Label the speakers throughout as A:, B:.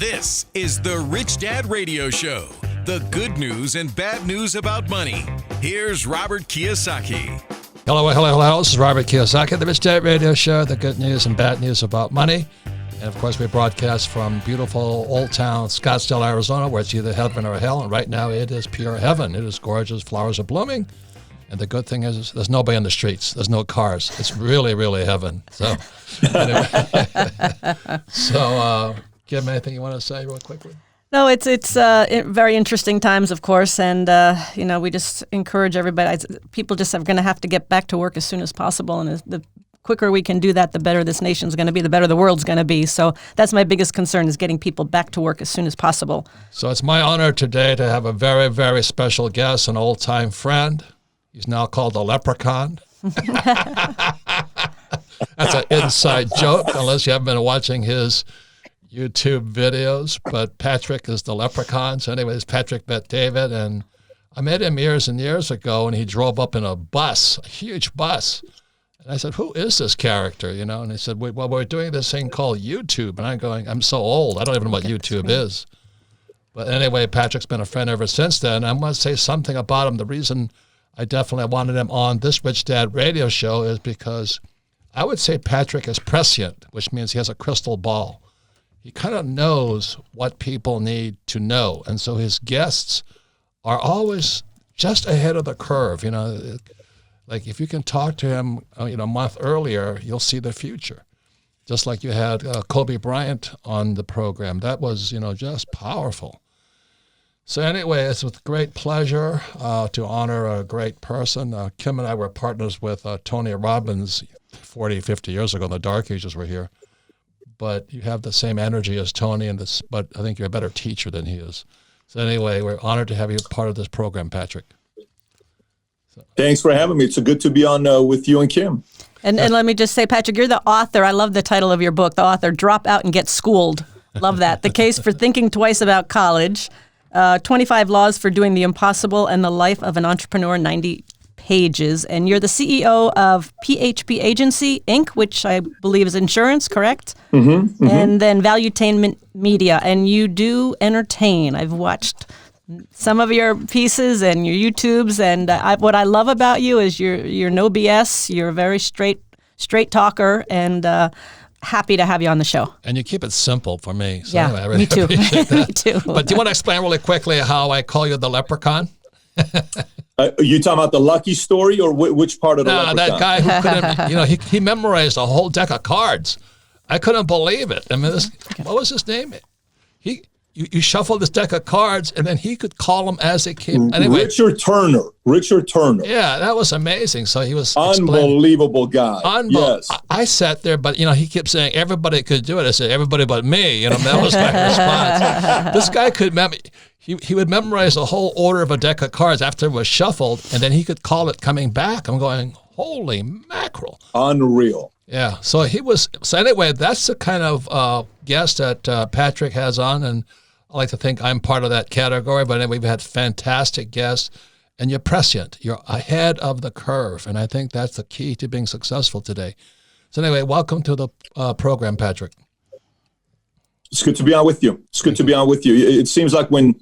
A: This is the Rich Dad Radio Show. The good news and bad news about money. Here's Robert Kiyosaki.
B: Hello. This is Robert Kiyosaki, the Rich Dad Radio Show, the good news and bad news about money. And of course, we broadcast from beautiful Old Town Scottsdale, Arizona, where it's either heaven or hell. And right now it is pure heaven. It is gorgeous. Flowers are blooming. And the good thing is there's nobody on the streets. There's no cars. It's really, really heaven. So, anyway. Kim, anything you want to say real quickly?
C: No, it's very interesting times, of course, and we just encourage everybody. People just are going to have to get back to work as soon as possible, and the quicker we can do that, the better this nation's going to be, the better the world's going to be. So that's my biggest concern, is getting people back to work as soon as possible. So
B: it's my honor today to have a very, very special guest, an old-time friend. He's now called the Leprechaun. That's an inside joke, unless you haven't been watching his YouTube videos, but Patrick is the Leprechaun. So anyways, Patrick met David, and I met him years and years ago, and he drove up in a bus, a huge bus. And I said, who is this character, And he said, well, we're doing this thing called YouTube. And I'm going, I'm so old, I don't even know what YouTube is. But anyway, Patrick's been a friend ever since then. I want to say something about him. The reason I definitely wanted him on this Rich Dad Radio Show is because I would say Patrick is prescient, which means he has a crystal ball. He kind of knows what people need to know. And so his guests are always just ahead of the curve. Like if you can talk to him, a month earlier, you'll see the future. Just like you had Kobe Bryant on the program. That was, just powerful. So anyway, it's with great pleasure to honor a great person. Kim and I were partners with Tony Robbins 40, 50 years ago. In the dark ages were here. But you have the same energy as Tony, but I think you're a better teacher than he is. So anyway, we're honored to have you part of this program, Patrick.
D: Thanks for having me. It's good to be on with you and Kim.
C: And let me just say, Patrick, you're the author. I love the title of your book, the author, Drop Out and Get Schooled. Love that. The Case for Thinking Twice About College, 25 Laws for Doing the Impossible, and the Life of an Entrepreneur, 90 pages. And you're the CEO of PHP Agency, Inc., which I believe is insurance, correct? Mm-hmm. And then Valuetainment Media. And you do entertain. I've watched some of your pieces and your YouTubes, and what I love about you is you're no BS. You're a very straight talker, and happy to have you on the show.
B: And you keep it simple for me. So
C: yeah,
B: anyway, I really
C: me too.
B: appreciate that.
C: Me too.
B: But do you want to explain really quickly how I call you the Leprechaun?
D: Are you talking about the Lucky Story, or which part of the Leprechaun?
B: That guy who couldn't, he memorized a whole deck of cards. I couldn't believe it. I mean, what was his name? You shuffled this deck of cards, and then he could call them as they came. Anyway,
D: Richard Turner.
B: Yeah, that was amazing. So he was
D: unbelievable guy. Yes.
B: I sat there, but he kept saying everybody could do it. I said everybody but me. That was my response. This guy could he would memorize the whole order of a deck of cards after it was shuffled, and then he could call it coming back. I'm going, holy mackerel!
D: Unreal.
B: Yeah. So anyway, that's the kind of guest that Patrick has on, and I like to think I'm part of that category. But anyway, we've had fantastic guests, and you're prescient. You're ahead of the curve, and I think that's the key to being successful today. So anyway, welcome to the program, Patrick.
D: It's good to be on with you. It seems like when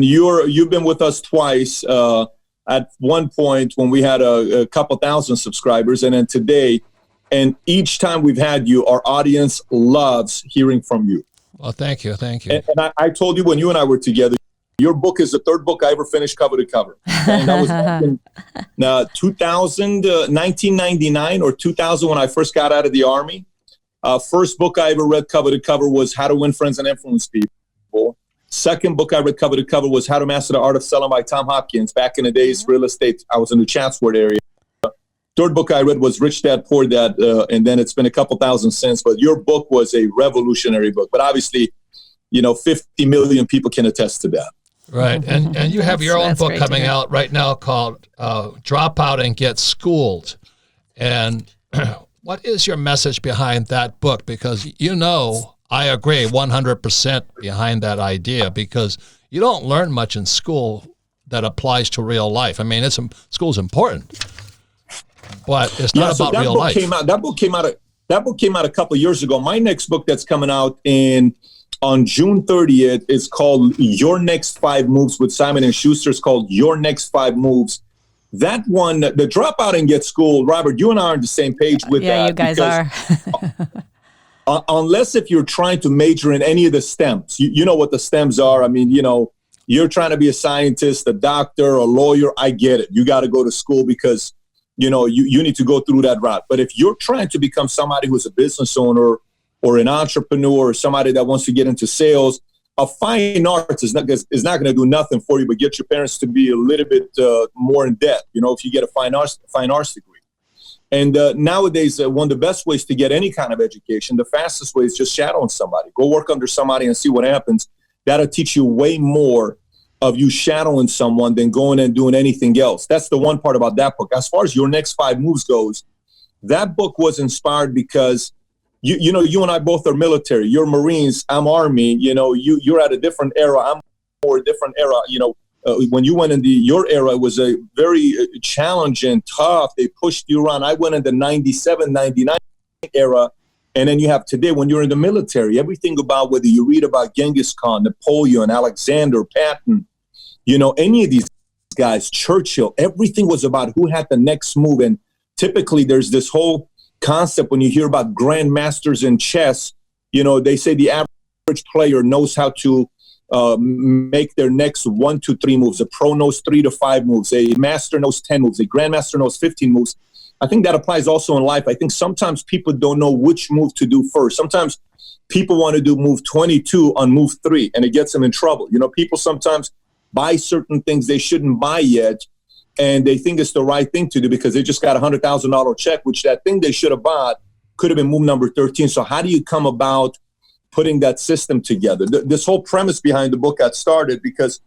D: you've been with us twice. At one point when we had a couple thousand subscribers, and then today. And each time we've had you, our audience loves hearing from you.
B: Well, thank you.
D: And I told you when you and I were together, your book is the third book I ever finished cover to cover. And that was back in 1999 or 2000 when I first got out of the Army. First book I ever read cover to cover was How to Win Friends and Influence People. Second book I read cover to cover was How to Master the Art of Selling by Tom Hopkins. Back in the days, real estate, I was in the Chatsworth area. Third book I read was Rich Dad, Poor Dad, and then it's been a couple thousand since. But your book was a revolutionary book. But obviously, 50 million people can attest to that.
B: Right, and you have your own book coming out right now called Drop Out and Get Schooled. And what is your message behind that book? Because I agree 100% behind that idea, because you don't learn much in school that applies to real life. I mean, school's important. But it's not about real life.
D: That book came out a couple of years ago. My next book that's coming out in on June 30th. It's called Your Next 5 Moves with Simon & Schuster. It's called Your Next 5 Moves. That one, the Dropout and Get Schooled, Robert, you and I are on the same page with that.
C: Yeah, you guys are.
D: Unless if you're trying to major in any of the STEMs, you know what the STEMs are. I mean, you're trying to be a scientist, a doctor, a lawyer. I get it. You got to go to school because, you need to go through that route. But if you're trying to become somebody who's a business owner or an entrepreneur or somebody that wants to get into sales, a fine arts is not going to do nothing for you, but get your parents to be a little bit more in debt, if you get a fine arts degree. And nowadays, one of the best ways to get any kind of education, the fastest way is just shadowing somebody. Go work under somebody and see what happens. That'll teach you way more of you shadowing someone than going and doing anything else. That's the one part about that book. As far as Your Next 5 Moves goes, that book was inspired because you and I both are military. You're Marines. I'm Army. You're at a different era. I'm more a different era. When you went into your era, it was a very challenging, tough. They pushed you around. I went in the 97, 99 era. And then you have today when you're in the military, everything about whether you read about Genghis Khan, Napoleon, Alexander, Patton, any of these guys, Churchill, everything was about who had the next move. And typically there's this whole concept when you hear about grandmasters in chess, they say the average player knows how to make their next 1 to 3 moves. A pro knows 3 to 5 moves. A master knows 10 moves. A grandmaster knows 15 moves. I think that applies also in life. I think sometimes people don't know which move to do first. Sometimes people want to do move 22 on move 3, and it gets them in trouble. People sometimes buy certain things they shouldn't buy yet, and they think it's the right thing to do because they just got a $100,000 check, which that thing they should have bought could have been move number 13. So how do you come about putting that system together? This whole premise behind the book got started because,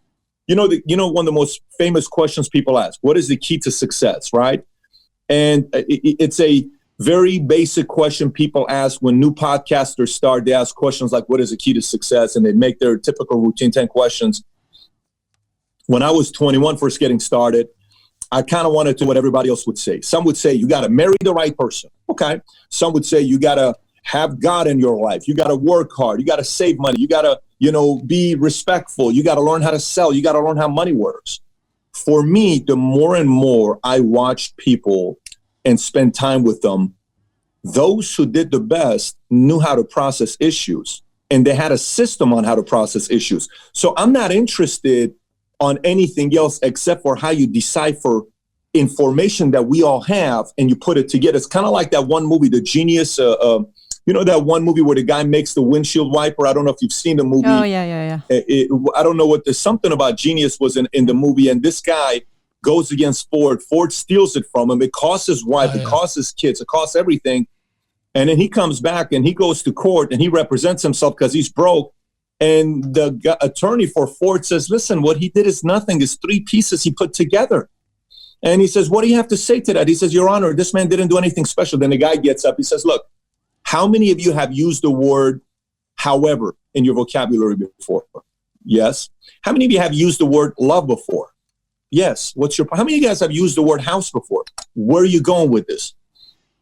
D: one of the most famous questions people ask, what is the key to success, right? And it's a very basic question people ask when new podcasters start. They ask questions like, what is the key to success? And they make their typical routine 10 questions. When I was 21, first getting started, I kind of wanted to what everybody else would say. Some would say, you got to marry the right person. Okay. Some would say, you got to have God in your life. You got to work hard. You got to save money. You got to, be respectful. You got to learn how to sell. You got to learn how money works. For me, the more and more I watched people and spend time with them, those who did the best knew how to process issues, and they had a system on how to process issues. So I'm not interested on anything else except for how you decipher information that we all have and you put it together. It's kind of like that one movie, The Genius, that one movie where the guy makes the windshield wiper. I don't know if you've seen the movie.
C: Oh, yeah.
D: I don't know what there's something about Genius was in the movie. And this guy goes against Ford. Ford steals it from him. It costs his wife. It costs his kids. It costs everything. And then he comes back and he goes to court and he represents himself because he's broke. And the attorney for Ford says, listen, what he did is nothing. It's 3 pieces he put together. And he says, what do you have to say to that? He says, Your Honor, this man didn't do anything special. Then the guy gets up. He says, look, how many of you have used the word however in your vocabulary before? Yes. How many of you have used the word love before? Yes. How many of you guys have used the word house before? Where are you going with this?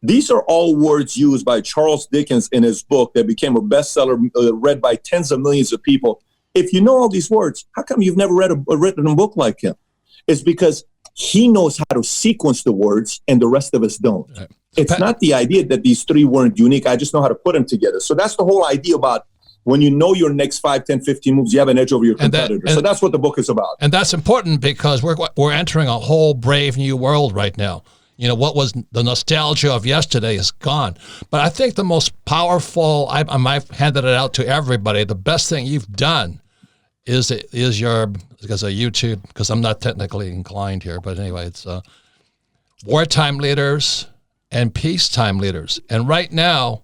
D: These are all words used by Charles Dickens in his book that became a bestseller, read by tens of millions of people. If you know all these words, how come you've never written a book like him? It's because he knows how to sequence the words and the rest of us don't. Right. It's not the idea that these 3 weren't unique. I just know how to put them together. So that's the whole idea about when you know your next 5, 10, 15 moves, you have an edge over your competitor. So that's what the book is about.
B: And that's important because we're entering a whole brave new world right now. What was the nostalgia of yesterday is gone. But I think the most powerful, I've handed it out to everybody, the best thing you've done is your, because of YouTube, because I'm not technically inclined here, but anyway, it's Wartime Leaders and Peacetime Leaders. And right now,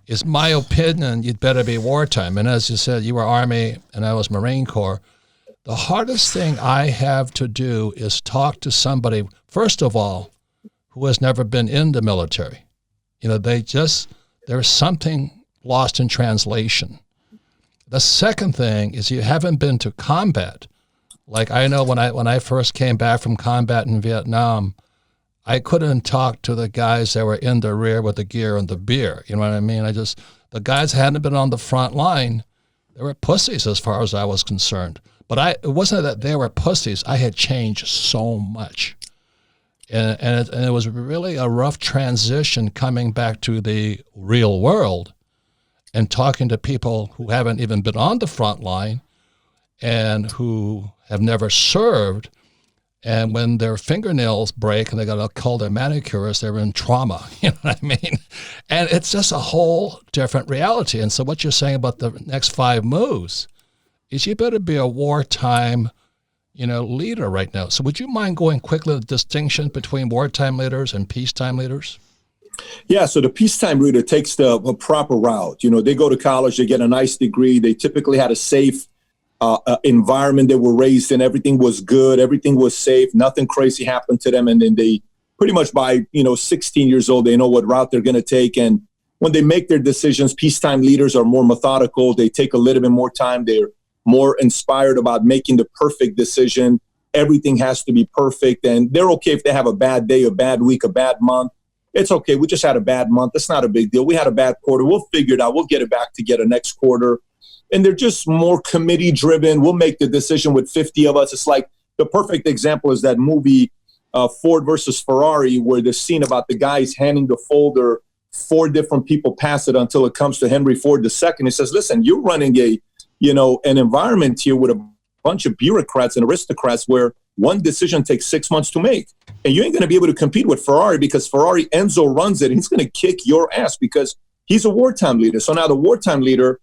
B: it's my opinion, you'd better be wartime. And as you said, you were Army and I was Marine Corps. The hardest thing I have to do is talk to somebody, first of all, who has never been in the military. There's something lost in translation. The second thing is you haven't been to combat. Like I know when I first came back from combat in Vietnam, I couldn't talk to the guys that were in the rear with the gear and the beer. You know what I mean? The guys hadn't been on the front line. They were pussies as far as I was concerned. But it wasn't that they were pussies. I had changed so much. And it was really a rough transition coming back to the real world and talking to people who haven't even been on the front line and who have never served. And when their fingernails break and they got to call their manicurist, they're in trauma. You know what I mean? And it's just a whole different reality. And so what you're saying about the next 5 moves is you better be a wartime, leader right now. So would you mind going quickly the distinction between wartime leaders and peacetime leaders?
D: Yeah, so the peacetime leader takes the proper route. They go to college, they get a nice degree. They typically had a safe environment they were raised in. Everything was good. Everything was safe. Nothing crazy happened to them. And then they pretty much by, 16 years old, they know what route they're going to take. And when they make their decisions, peacetime leaders are more methodical. They take a little bit more time. They're more inspired about making the perfect decision. Everything has to be perfect. And they're okay if they have a bad day, a bad week, a bad month. It's okay. We just had a bad month. It's not a big deal. We had a bad quarter. We'll figure it out. We'll get it back to get a next quarter. And they're just more committee driven. We'll make the decision with 50 of us. It's like the perfect example is that movie Ford versus Ferrari, where the scene about the guys handing the folder, 4 different people pass it until it comes to Henry Ford II. He says, listen, you're running an environment here with a bunch of bureaucrats and aristocrats where one decision takes 6 months to make. And you ain't going to be able to compete with Ferrari because Ferrari, Enzo runs it and he's going to kick your ass because he's a wartime leader. So now the wartime leader,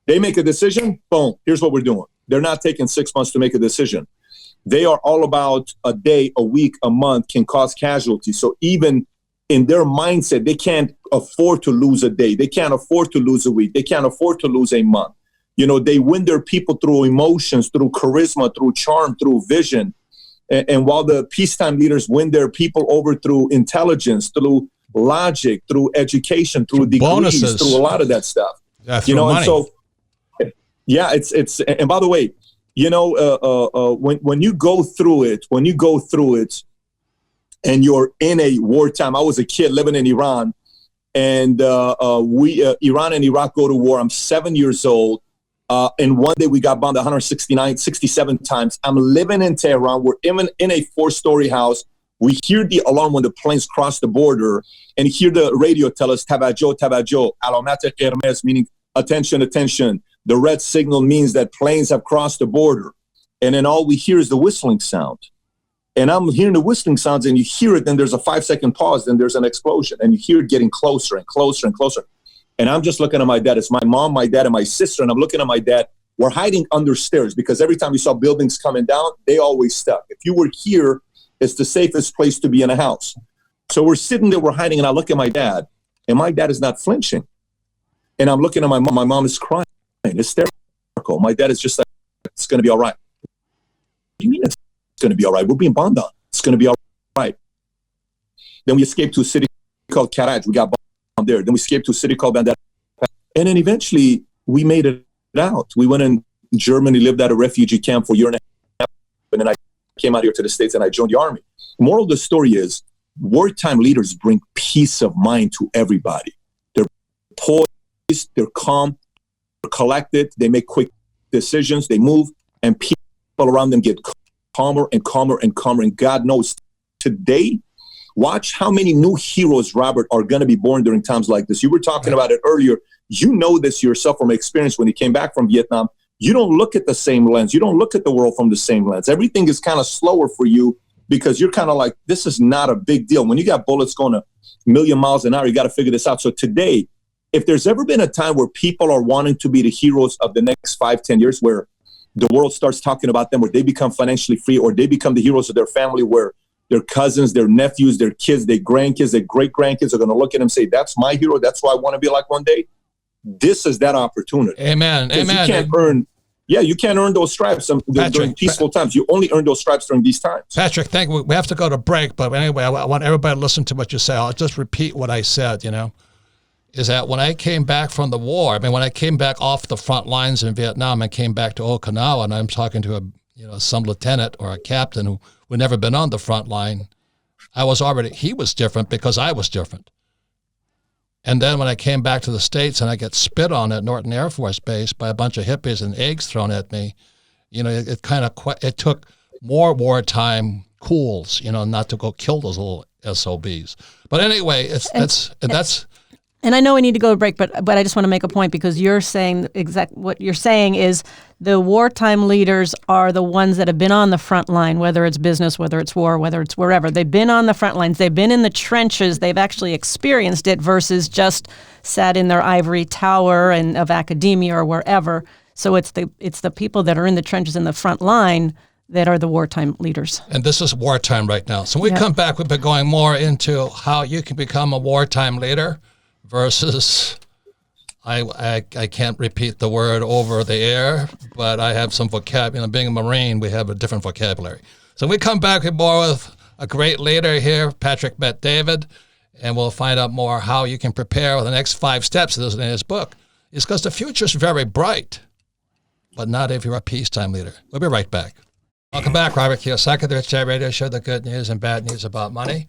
D: they make a decision, boom, here's what we're doing. They're not taking 6 months to make a decision. They are all about a day, a week, a month can cause casualties. So even in their mindset, they can't afford to lose a day. They can't afford to lose a week. They can't afford to lose a month. They win their people through emotions, through charisma, through charm, through vision. And while the peacetime leaders win their people over through intelligence, through logic, through education, through degrees, bonuses, through a lot of that stuff.
B: Yeah, money.
D: And so, yeah, it's. And by the way, when you go through it, and you're in a wartime. I was a kid living in Iran, and Iran and Iraq go to war. I'm 7 years old. And one day we got bombed 67 times. I'm living in Tehran. We're in a 4-story house. We hear the alarm when the planes cross the border and hear the radio tell us, Tabajo, Tabajo, alamat qirmez, meaning attention, attention. The red signal means that planes have crossed the border. And then all we hear is the whistling sound. And I'm hearing the whistling sounds and you hear it, then there's a 5-second pause, then there's an explosion. And you hear it getting closer and closer and closer. And I'm just looking at my dad. It's my mom, my dad, and my sister. And I'm looking at my dad. We're hiding under stairs because every time we saw buildings coming down, they always stuck. If you were here, it's the safest place to be in a house. So we're sitting there, we're hiding, and I look at my dad, and my dad is not flinching. And I'm looking at my mom. My mom is crying, hysterical. My dad is just like, it's going to be all right. What do you mean it's going to be all right? We're being bombed on. It's going to be all right. Then we escaped to a city called Karaj. We got bombed there. Then we escaped to a city called Bandar. And then eventually we made it out. We went in Germany, lived at a refugee camp for a year and a half. And then I came out here to the States and I joined the Army. Moral of the story is wartime leaders bring peace of mind to everybody. They're poised, they're calm, they're collected, they make quick decisions, they move, and people around them get calmer and calmer and calmer. And God knows today, watch how many new heroes, Robert, are going to be born during times like this. You were talking about it earlier. You know this yourself from experience when you came back from Vietnam. You don't look at the same lens. You don't look at the world from the same lens. Everything is kind of slower for you because you're kind of like, this is not a big deal. When you got bullets going a million miles an hour, you got to figure this out. So today, if there's ever been a time where people are wanting to be the heroes of the next 5-10 years, where the world starts talking about them, where they become financially free, or they become the heroes of their family, where their cousins, their nephews, their kids, their grandkids, their great-grandkids are going to look at them and say, that's my hero. That's who I want to be like one day. This is that opportunity.
B: Amen. Amen.
D: You can't earn those stripes during peaceful times. You only earn those stripes during these times.
B: Patrick, we have to go to break, but anyway, I want everybody to listen to what you say. I'll just repeat what I said, is that when I came back from the war, when I came back off the front lines in Vietnam and came back to Okinawa, and I'm talking to some lieutenant or a captain who had never been on the front line, he was different because I was different. And then when I came back to the States and I get spit on at Norton Air Force Base by a bunch of hippies and eggs thrown at me, it took more wartime cools, not to go kill those little SOBs. But anyway, that's.
C: And I know we need to go to break, but I just want to make a point, because you're saying what you're saying is the wartime leaders are the ones that have been on the front line, whether it's business, whether it's war, whether it's wherever. They've been on the front lines. They've been in the trenches. They've actually experienced it versus just sat in their ivory tower and of academia or wherever. So it's the people that are in the trenches in the front line that are the wartime leaders.
B: And this is wartime right now. So when we come back, we've been going more into how you can become a wartime leader versus, I can't repeat the word over the air, but I have some vocabulary. Being a Marine, we have a different vocabulary. So when we come back, we're more with a great leader here, Patrick Bet-David, and we'll find out more how you can prepare for the next 5 steps in his book. It's because the future is very bright, but not if you're a peacetime leader. We'll be right back. Welcome back, Robert Kiyosaki, the Rich Dad Radio Show, the good news and bad news about money.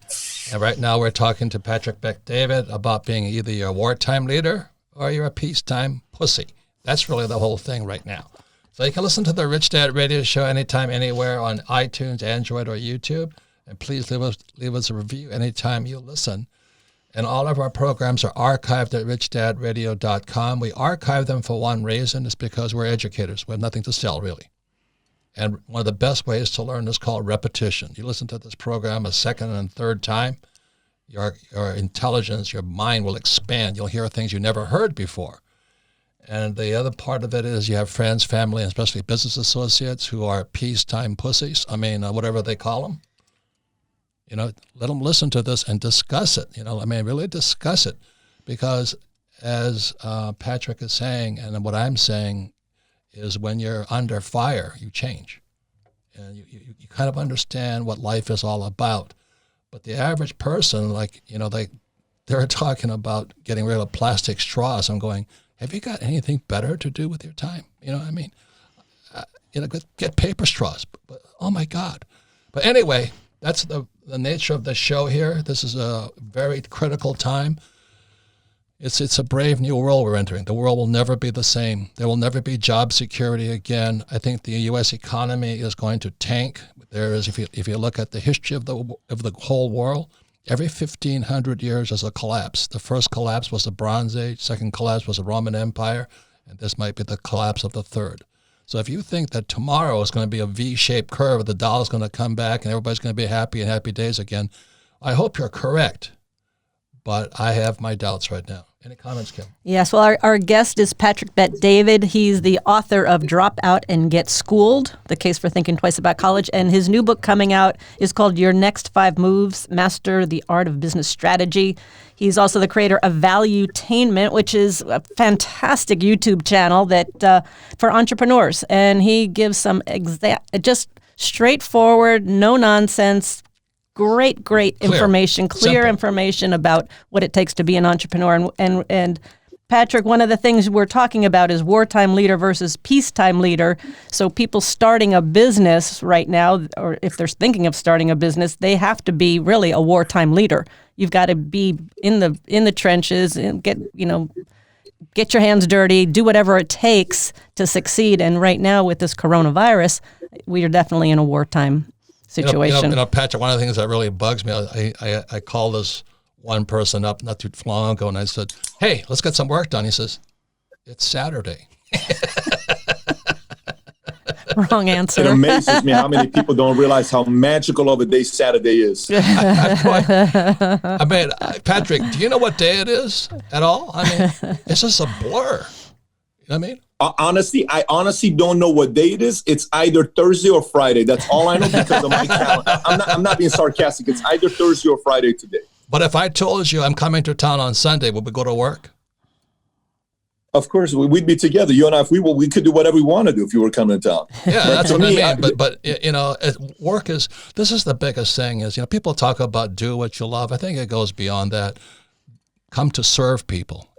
B: And right now we're talking to Patrick Bet-David about being either you're a wartime leader or you're a peacetime pussy. That's really the whole thing right now. So you can listen to the Rich Dad Radio Show anytime, anywhere on iTunes, Android, or YouTube. And please leave us a review anytime you listen. And all of our programs are archived at richdadradio.com. We archive them for one reason. It's because we're educators. We have nothing to sell, really. And one of the best ways to learn is called repetition. You listen to this program a second and third time, your intelligence, your mind will expand. You'll hear things you never heard before. And the other part of it is you have friends, family, and especially business associates who are peacetime pussies. Whatever they call them. Let them listen to this and discuss it. Really discuss it. Because as Patrick is saying, and what I'm saying, is when you're under fire, you change. And you kind of understand what life is all about. But the average person, they're talking about getting rid of plastic straws. I'm going, have you got anything better to do with your time? Get paper straws. But oh my God. But anyway, that's the nature of the show here. This is a very critical time. It's a brave new world we're entering. The world will never be the same. There will never be job security again. I think the U.S. economy is going to tank. There is, if you look at the history of the whole world, every 1,500 years there's a collapse. The first collapse was the Bronze Age. Second collapse was the Roman Empire, and this might be the collapse of the third. So if you think that tomorrow is going to be a V-shaped curve, the dollar's going to come back and everybody's going to be happy and happy days again, I hope you're correct. But I have my doubts right now. Any comments, Kim?
C: Yes, well, our guest is Patrick Bet-David. He's the author of Drop Out and Get Schooled, The Case for Thinking Twice About College. And his new book coming out is called Your Next 5 Moves, Master the Art of Business Strategy. He's also the creator of Valuetainment, which is a fantastic YouTube channel that for entrepreneurs. And he gives some just straightforward, no nonsense, great information, clear information about what it takes to be an entrepreneur. And Patrick, one of the things we're talking about is wartime leader versus peacetime leader. So people starting a business right now, or if they're thinking of starting a business, they have to be really a wartime leader. You've got to be in the trenches and get your hands dirty, do whatever it takes to succeed. And right now with this coronavirus, we are definitely in a wartime situation.
B: Patrick, one of the things that really bugs me, I called this one person up not too long ago, and I said, hey, let's get some work done. He says, it's Saturday.
C: Wrong answer.
D: It amazes me how many people don't realize how magical of a day Saturday is.
B: Patrick, do you know what day it is at all? It's just a blur. You know what I mean?
D: I honestly don't know what day it is. It's either Thursday or Friday. That's all I know because of my calendar. I'm not being sarcastic. It's either Thursday or Friday today.
B: But if I told you I'm coming to town on Sunday, would we go to work?
D: Of course, we'd be together. You and I, if we could do whatever we want to do if you were coming to town.
B: Yeah, that's what I mean. But work is, this is the biggest thing is, people talk about do what you love. I think it goes beyond that. Come to serve people.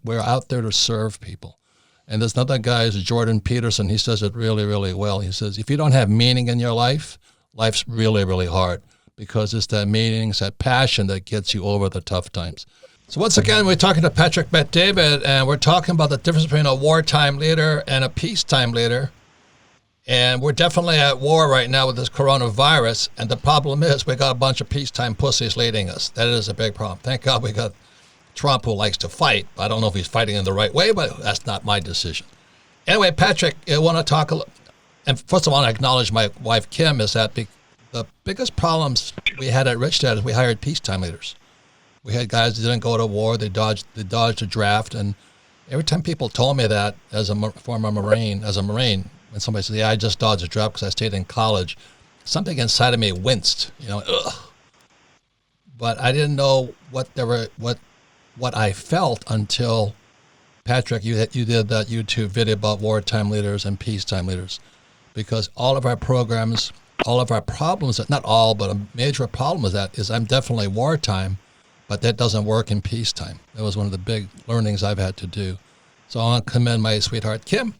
B: We're out there to serve people. And there's another guy, Jordan Peterson. He says it really, really well. He says, if you don't have meaning in your life, life's really, really hard because it's that meaning, it's that passion that gets you over the tough times. So once again, we're talking to Patrick Bet-David, and we're talking about the difference between a wartime leader and a peacetime leader. And we're definitely at war right now with this coronavirus. And the problem is we got a bunch of peacetime pussies leading us. That is a big problem. Thank God we got Trump, who likes to fight. I don't know if he's fighting in the right way, but that's not my decision. Anyway, Patrick, I want to talk a little. And first of all, I acknowledge my wife, Kim, is that the biggest problems we had at Rich Dad is we hired peacetime leaders. We had guys that didn't go to war. They dodged a draft. And every time people told me that as a former Marine, when somebody said, yeah, I just dodged a draft because I stayed in college, something inside of me winced, ugh. But I didn't know what I felt until, Patrick, you did that YouTube video about wartime leaders and peacetime leaders. Because all of our programs, all of our problems, not all, but a major problem is I'm definitely wartime, but that doesn't work in peacetime. That was one of the big learnings I've had to do. So I want to commend my sweetheart, Kim,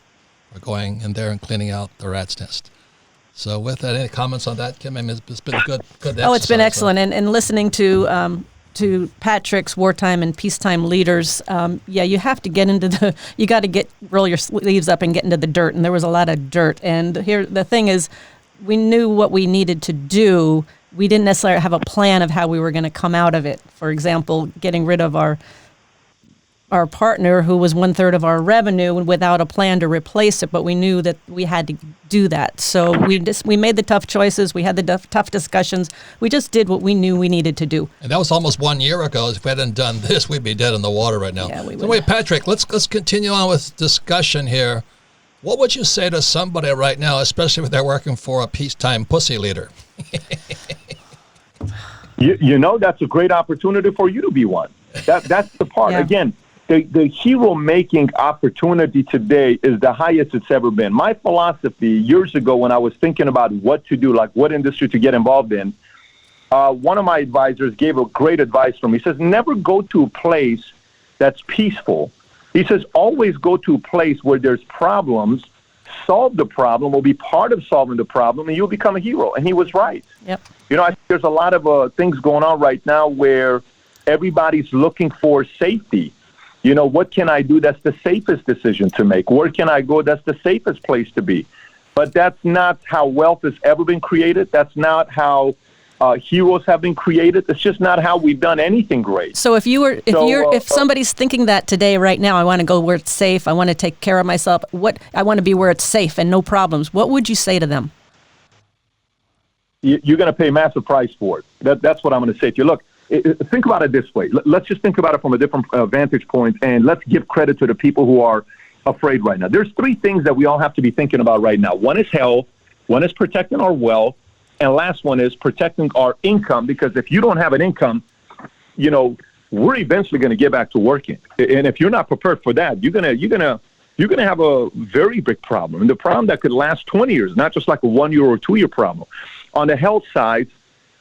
B: for going in there and cleaning out the rat's nest. So with that, any comments on that, Kim? I mean, it's been good exercise.
C: Oh, it's been excellent. And listening to Patrick's wartime and peacetime leaders, you have to get into roll your sleeves up and get into the dirt. And there was a lot of dirt. And here, the thing is, we knew what we needed to do. We didn't necessarily have a plan of how we were going to come out of it. For example, getting rid of our partner, who was 1/3 of our revenue, without a plan to replace it. But we knew that we had to do that. So we made the tough choices. We had the tough discussions. We just did what we knew we needed to do.
B: And that was almost 1 year ago. If we hadn't done this, we'd be dead in the water right now.
C: Yeah, we would.
B: So wait, Patrick, let's continue on with discussion here. What would you say to somebody right now, especially if they're working for a peacetime pussy leader?
D: That's a great opportunity for you to be one. That's the part.
C: Yeah.
D: Again, the hero-making opportunity today is the highest it's ever been. My philosophy years ago when I was thinking about what to do, like what industry to get involved in, one of my advisors gave a great advice for me. He says, never go to a place that's peaceful. He says, always go to a place where there's problems, solve the problem, or be part of solving the problem, and you'll become a hero. And he was right.
C: Yep.
D: I think there's a lot of things going on right now where everybody's looking for safety. What can I do that's the safest decision to make? Where can I go that's the safest place to be? But that's not how wealth has ever been created. That's not how heroes have been created. It's just not how we've done anything great.
C: So if somebody's thinking that today, right now, I want to go where it's safe, I want to take care of myself, I want to be where it's safe and no problems, what would you say to them?
D: You're going to pay a massive price for it. That's what I'm going to say to you. Look, think about it this way. Let's just think about it from a different vantage point, and let's give credit to the people who are afraid right now. There's three things that we all have to be thinking about right now. One is health, one is protecting our wealth, and last one is protecting our income, because if you don't have an income, we're eventually going to get back to working. And if you're not prepared for that, you're going to have a very big problem, and the problem that could last 20 years, not just like a 1 year or 2 year problem. On the health side,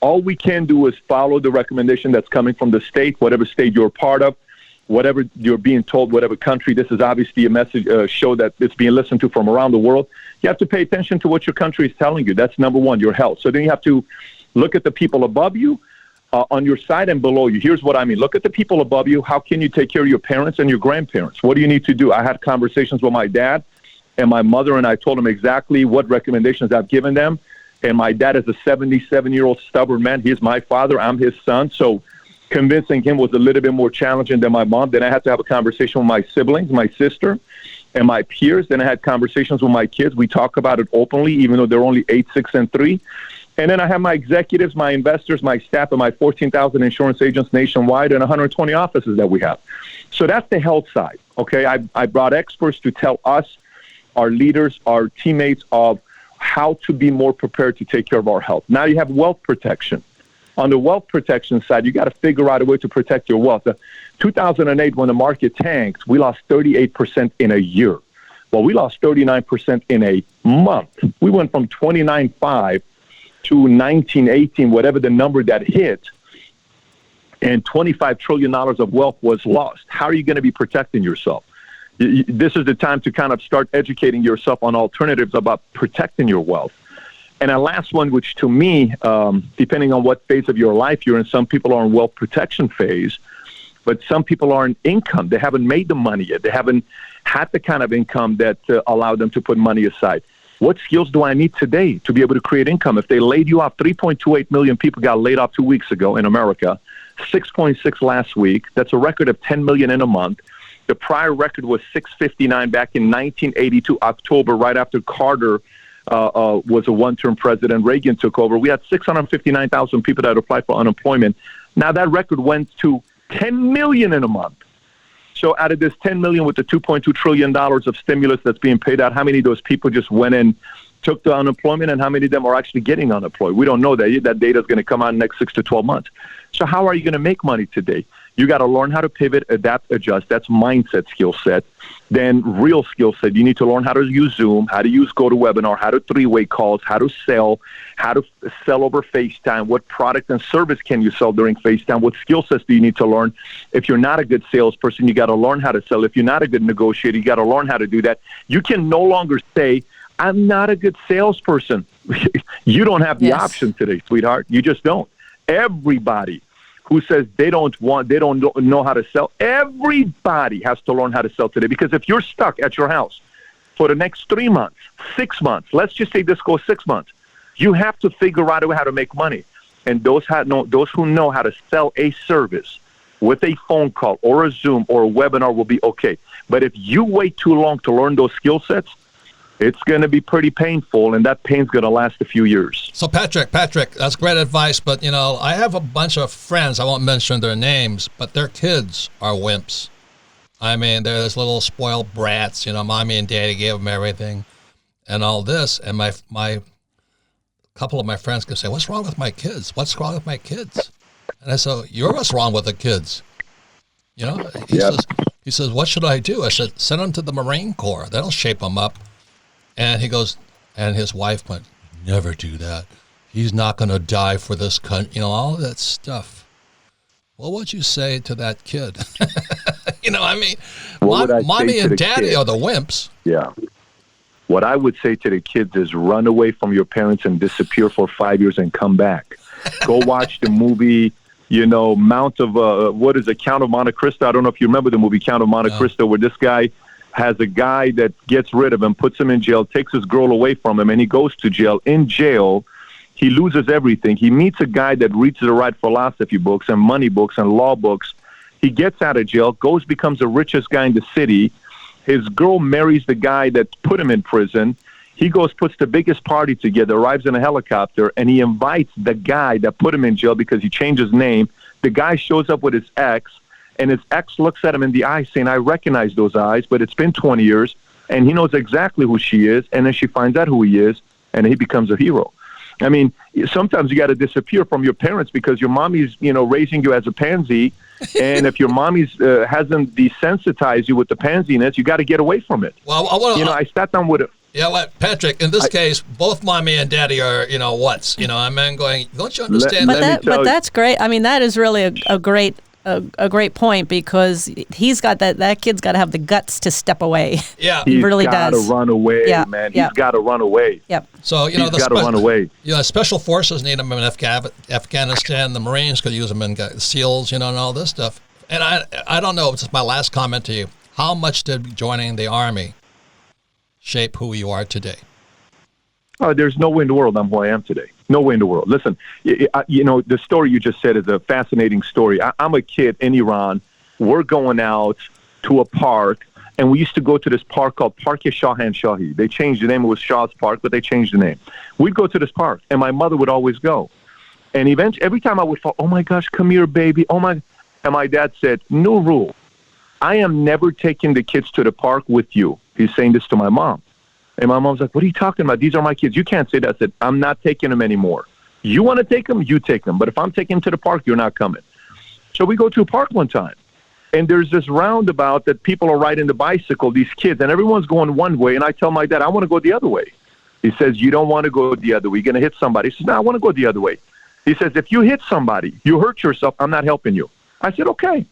D: all we can do is follow the recommendation that's coming from the state, whatever state you're part of, whatever you're being told, whatever country. This is obviously a message show that it's being listened to from around the world. You have to pay attention to what your country is telling you. That's number one, your health. So then you have to look at the people above you, on your side and below you. Here's what I mean. Look at the people above you. How can you take care of your parents and your grandparents? What do you need to do? I had conversations with my dad and my mother, and I told them exactly what recommendations I've given them. And my dad is a 77-year-old stubborn man. He's my father. I'm his son. So convincing him was a little bit more challenging than my mom. Then I had to have a conversation with my siblings, my sister, and my peers. Then I had conversations with my kids. We talk about it openly, even though they're only 8, 6, and 3. And then I have my executives, my investors, my staff, and my 14,000 insurance agents nationwide and 120 offices that we have. So that's the health side, okay? I brought experts to tell us, our leaders, our teammates, of how to be more prepared to take care of our health. Now you have wealth protection. On the wealth protection side, you got to figure out a way to protect your wealth. 2008, when the market tanked, we lost 38% in a year. Well, we lost 39% in a month. We went from 29.5 to 1918, whatever the number that hit, and $25 trillion of wealth was lost. How are you going to be protecting yourself? This is the time to kind of start educating yourself on alternatives about protecting your wealth. And a last one, which to me, depending on what phase of your life you're in, some people are in wealth protection phase,
E: But some people aren't income. They haven't made the money yet. They haven't had the kind of income that allowed them to put money aside. What skills do I need today to be able to create income? If they laid you off, 3.28 million people got laid off 2 weeks ago in America, 6.6 last week. That's a record of 10 million in a month. The prior record was 659 back in 1982, October, right after Carter was a one-term president. Reagan took over. We had 659,000 people that applied for unemployment. Now that record went to 10 million in a month. So out of this 10 million with the $2.2 trillion of stimulus that's being paid out, how many of those people just went and took the unemployment, and how many of them are actually getting unemployed? We don't know that. That data is going to come out in the next 6 to 12 months. So how are you going to make money today? You got to learn how to pivot, adapt, adjust. That's mindset skill set. Then real skill set. You need to learn how to use Zoom, how to use GoToWebinar, how to three-way calls, how to sell over FaceTime. What product and service can you sell during FaceTime? What skill sets do you need to learn? If you're not a good salesperson, you got to learn how to sell. If you're not a good negotiator, you got to learn how to do that. You can no longer say, I'm not a good salesperson. You don't have the option today, sweetheart. You just don't. Everybody who says they don't know how to sell, everybody has to learn how to sell today. Because if you're stuck at your house for the next 3 months, 6 months, let's just say this goes 6 months, you have to figure out a way how to make money. And those who know how to sell a service with a phone call or a Zoom or a webinar will be okay. But if you wait too long to learn those skill sets, it's going to be pretty painful, and that pain's going to last a few years.
B: So, Patrick, that's great advice, but, I have a bunch of friends, I won't mention their names, but their kids are wimps. I mean, they're this little spoiled brats, mommy and daddy gave them everything and all this, and my couple of my friends can say, what's wrong with my kids? What's wrong with my kids? And I said, you're what's wrong with the kids. He says, what should I do? I said, send them to the Marine Corps. That'll shape them up. And he goes, and his wife went, never do that. He's not going to die for this country, all that stuff. Well, what'd you say to that kid? Mommy and daddy are the wimps.
E: Yeah. What I would say to the kids is run away from your parents and disappear for 5 years and come back. Go watch the movie, Count of Monte Cristo? I don't know if you remember the movie Count of Monte Cristo, where this guy has a guy that gets rid of him, puts him in jail, takes his girl away from him, and he goes to jail. In jail, he loses everything. He meets a guy that reads the right philosophy books and money books and law books. He gets out of jail, becomes the richest guy in the city. His girl marries the guy that put him in prison. He puts the biggest party together, arrives in a helicopter, and he invites the guy that put him in jail because he changed his name. The guy shows up with his ex, and his ex looks at him in the eye saying, I recognize those eyes, but it's been 20 years, and he knows exactly who she is, and then she finds out who he is, and he becomes a hero. I mean, sometimes you got to disappear from your parents because your mommy's, raising you as a pansy, and if your mommy's hasn't desensitized you with the pansiness, you got to get away from it.
B: Well,
E: I sat down with it.
B: Patrick, in this case, both mommy and daddy are, what's, I'm going, don't you understand?
C: But that's great. I mean, that is really a great point, because he's got that kid's got to have the guts to step away.
B: Yeah,
C: he really does.
E: He's got to run away, man. He's got to run away.
C: Yep.
B: So
E: he's got to run away.
B: Special forces need them in Afghanistan. The Marines could use them in SEALs, and all this stuff. And I don't know. This is my last comment to you. How much did joining the Army shape who you are today?
E: Oh, there's no way in the world I'm who I am today. No way in the world. Listen, the story you just said is a fascinating story. I'm a kid in Iran. We're going out to a park, and we used to go to this park called Park-e-Shahan-Shahi. They changed the name. It was Shah's Park, but they changed the name. We'd go to this park, and my mother would always go. And eventually, every time I would fall, oh, my gosh, come here, baby. Oh, my. And my dad said, no rule. I am never taking the kids to the park with you. He's saying this to my mom. And my mom's like, what are you talking about? These are my kids. You can't say that. I said, I'm not taking them anymore. You want to take them? You take them. But if I'm taking them to the park, you're not coming. So we go to a park one time, and there's this roundabout that people are riding the bicycle, these kids, and everyone's going one way. And I tell my dad, I want to go the other way. He says, you don't want to go the other way. You're going to hit somebody. He says, no, I want to go the other way. He says, if you hit somebody, you hurt yourself, I'm not helping you. I said, okay.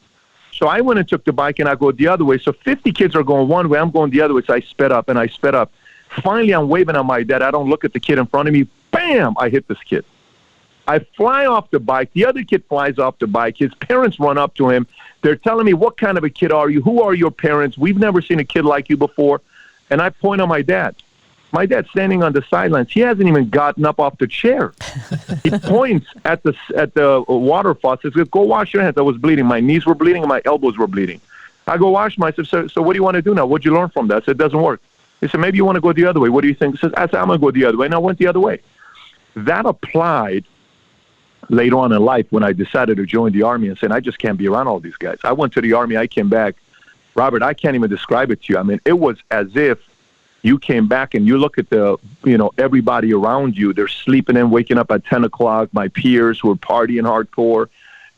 E: So I went and took the bike, and I go the other way. So 50 kids are going one way. I'm going the other way. So I sped up, and I sped up. Finally, I'm waving at my dad. I don't look at the kid in front of me. Bam! I hit this kid. I fly off the bike. The other kid flies off the bike. His parents run up to him. They're telling me, what kind of a kid are you? Who are your parents? We've never seen a kid like you before. And I point on my dad. My dad's standing on the sidelines. He hasn't even gotten up off the chair. He points at the water faucet. Says, go wash your hands. I was bleeding. My knees were bleeding and my elbows were bleeding. I go wash myself. So what do you want to do now? What'd you learn from that? I said, it doesn't work. He said, maybe you want to go the other way. What do you think? He says, I said, I'm going to go the other way. And I went the other way. That applied later on in life when I decided to join the Army and said, I just can't be around all these guys. I went to the Army. I came back. Robert, I can't even describe it to you. I mean, it was as if you came back and you look at everybody around you. They're sleeping in, waking up at 10 o'clock. My peers who are partying hardcore,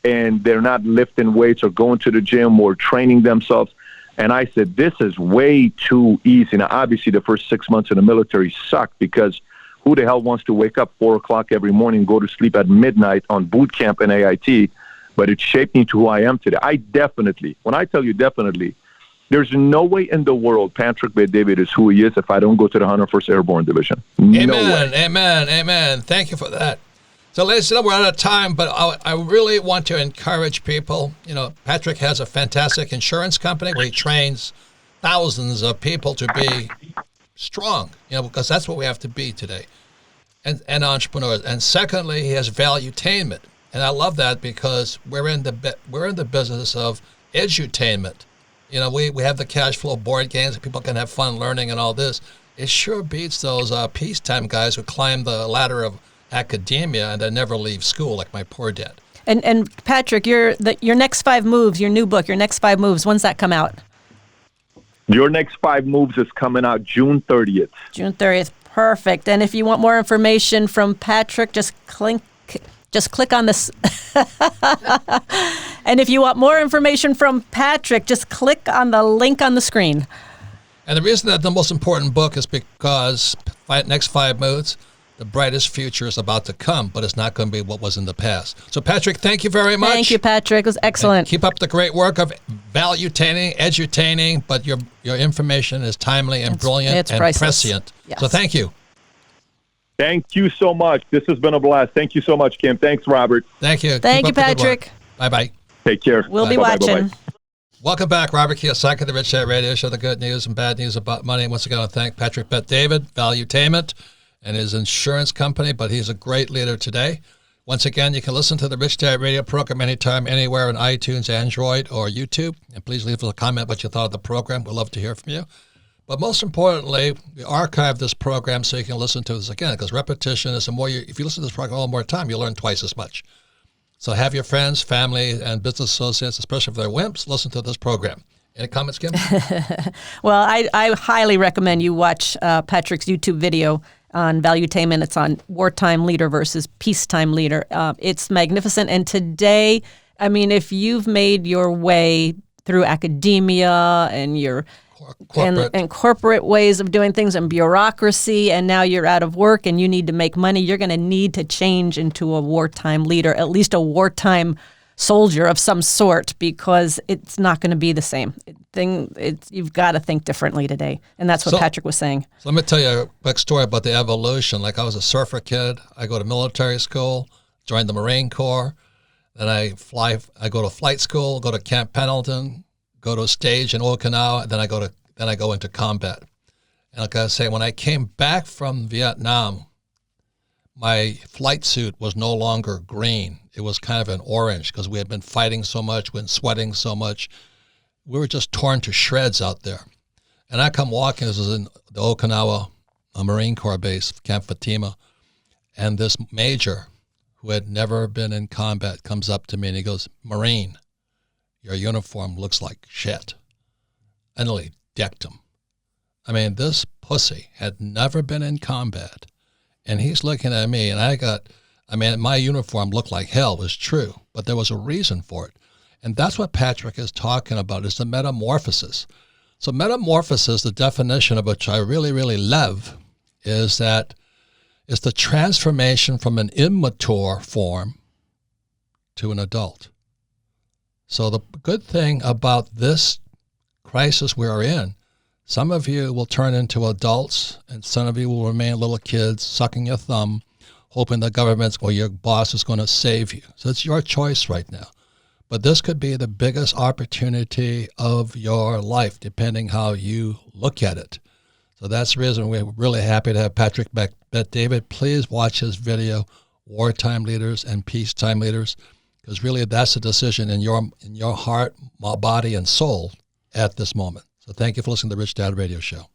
E: and they're not lifting weights or going to the gym or training themselves. And I said, this is way too easy. Now, obviously, the first 6 months in the military sucked because who the hell wants to wake up 4 o'clock every morning and go to sleep at midnight on boot camp and AIT? But it shaped me to who I am today. I definitely, when I tell you definitely, there's no way in the world Patrick Bet-David is who he is if I don't go to the 101st Airborne Division.
B: Amen,
E: No way.
B: amen. Thank you for that. So, ladies and gentlemen, we're out of time, but I really want to encourage people. Patrick has a fantastic insurance company where he trains thousands of people to be strong, because that's what we have to be today, and entrepreneurs. And secondly, he has valuetainment, and I love that because we're in the business of edutainment. We have the cash flow board games that people can have fun learning and all this. It sure beats those Peacetime guys who climb the ladder of academia and then never leave school, like my poor dad.
C: And Patrick, your next 5 moves, your new book, your next 5 moves. When's that come out?
E: Your next 5 moves is coming out June 30th.
C: June 30th. Perfect. And if you want more information from Patrick, just click on this. And if you want more information from Patrick, just click on the link on the screen.
B: And the reason that the most important book is because next 5 moves, the brightest future is about to come, but it's not going to be what was in the past. So, Patrick, thank you very much.
C: Thank you, Patrick. It was excellent.
B: And keep up the great work of valuetaining, edutaining, but your information is timely and brilliant and
C: priceless.
B: prescient.
C: Yes.
B: So thank you.
E: Thank you so much. This has been a blast. Thank you so much, Kim. Thanks, Robert.
B: Thank you.
C: Thank you, Patrick.
B: Bye-bye.
E: Take care.
C: We'll be
E: Bye-bye.
C: watching.
E: Bye-bye.
B: Welcome back, Robert Kiyosaki, the Rich Dad Radio Show, the good news and bad news about money. Once again, I want to thank Patrick Bet-David, Valuetainment, and his insurance company, but he's a great leader today. Once again, you can listen to the Rich Dad Radio program anytime, anywhere on iTunes, Android, or YouTube. And please leave us a comment what you thought of the program. We'd love to hear from you. But most importantly, we archive this program so you can listen to this again, because repetition is if you listen to this program all more time, you learn twice as much. So have your friends, family, and business associates, especially if they're wimps, listen to this program. Any comments, Kim?
C: Well, I highly recommend you watch Patrick's YouTube video on valuetainment. It's on Wartime Leader versus Peacetime Leader. It's magnificent. And today, I mean, if you've made your way through academia and your and corporate ways of doing things and bureaucracy, and now you're out of work and you need to make money, you're going to need to change into a wartime leader, at least a wartime soldier of some sort, because it's not going to be the same thing. You've got to think differently today, and that's what Patrick was saying.
B: So let me tell you a quick story about the evolution. Like, I was a surfer kid. I go to military school, joined the Marine Corps, then I go to flight school, go to Camp Pendleton, go to a stage in Okinawa, and then I go into combat. And like I say, when I came back from Vietnam, my flight suit was no longer green. It was kind of an orange because we had been fighting so much, we'd been sweating so much. We were just torn to shreds out there. And I come walking, this is in the Okinawa Marine Corps base, Camp Fatima, and this major who had never been in combat comes up to me and he goes, "Marine, your uniform looks like shit." I nearly decked him. I mean, this pussy had never been in combat. And he's looking at me, and my uniform looked like hell. It was true, but there was a reason for it. And that's what Patrick is talking about, is the metamorphosis. So metamorphosis, the definition of which I really, really love, is that it's the transformation from an immature form to an adult. So the good thing about this crisis we are in, some of you will turn into adults and some of you will remain little kids sucking your thumb, hoping the government or your boss is going to save you. So it's your choice right now. But this could be the biggest opportunity of your life, depending how you look at it. So that's the reason we're really happy to have Patrick Bet-David. Please watch his video, Wartime Leaders and Peacetime Leaders, because really that's a decision in your heart, body, and soul at this moment. So thank you for listening to the Rich Dad Radio Show.